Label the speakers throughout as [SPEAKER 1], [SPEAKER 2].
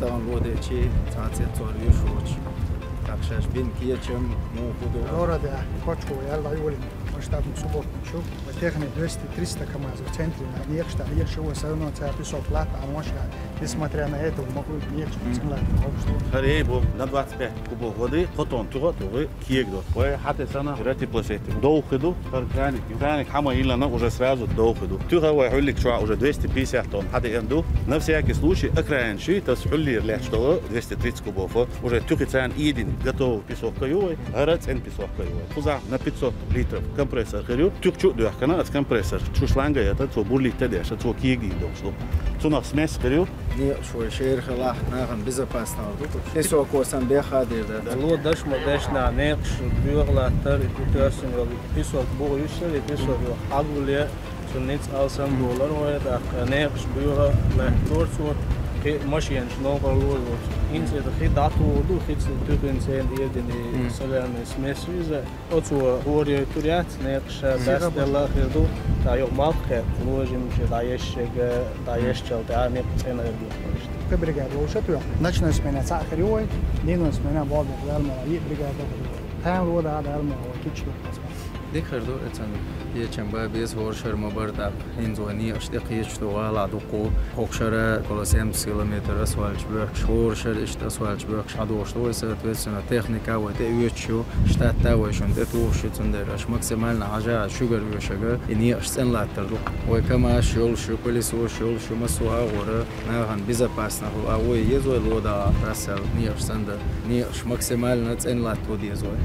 [SPEAKER 1] طبعا بوده شيء تعطيه طوري شوش تخشش بين كيتشم مو خدو
[SPEAKER 2] لورا ده باتشو يلا يقول مشتاق مصبوط شوف وتغني 200-300 كما за центре на нечто еще сауна цаписок лат амошка несмотря на это могут нечто сказать
[SPEAKER 3] خريبو на 25 кубов воды потом туготовы киегдо ой حتى سنه راتي площадки доуходу كانك حما يلا уже сразу доуходу туга يقول لك شو уже 250 тонн حتى عنده на всякий случай экранши تسحلي لك что 230 кубов уже тугицан идин готов песок каюй гарацен песок каюй фуза на 500 литров компрессор хрю тукчу духкана от компрессор чушланга это то бурли тедеш то киеги дошло то на смес хрю
[SPEAKER 1] не شوي شير خلاص ناخن безопасно песок косан бехадир да
[SPEAKER 4] ло даш модеш на некш бюрла тар итусен вал песок боюшер песок агуле سنيت ألسن دولار ويا ناقش بيوها مهدور صور في ماشي نوع قالوا إن سيد خي داتو ودو خي تدوك إنسان ديدني سلام سمسويزا أتو هوري توريات ناقش بس دلا خيردو تايو مالك لوجم شي دايش شل تاع ناقش أنا
[SPEAKER 2] في بريغاد وشتوى نشنا سمينا ساعة خريوي نينو سمينا بعض العلماء بريغاد تاع الوضع هذا علماء وكيتشلو
[SPEAKER 1] ديكردو اتن يچنبا بيز هورشر مبرد انزوني اشتقي اشتغال عدوقو هوكشر كولوسيم كيلومتر اسوالج بوكش هورشر اشت اسوالج بوكش عدوشتو سيتويسنا تكنيكا وتيوتشو شتاتا وشون تتوشتن درش ماكسيمالنا حاجه شوغر وشغا اني اشسن لاتردو وكما شول شو كوليسو شول شو مسوا غوره ناهن безопасно هو يزوي لودا راسل ني اشسند ني ماكسيمالنا تسن لاتو ديزوي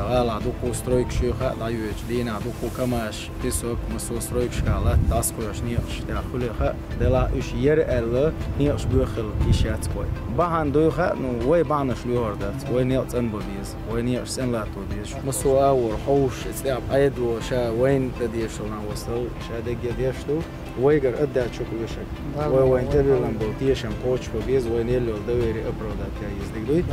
[SPEAKER 1] غالا دوكو سترويك شيخا دايوش دينا دوكو كماش بيسوك مسو سترويك شكالات تاسكوش نيش تاخليخا دلا اش يرال نيش بوخل كيشات كوي باهان دوخا نو وي بانش لوردات وي نيت انبوديز وي نيش سنلاتو ديش مسو اور حوش استياب ايدو شا وين تديشلنا وصل شا ديشتو ويجر ادى شوكوشك وين تبي لامبو تيشن كوتش بيز وين يلو دويري ابرودات يا يزدي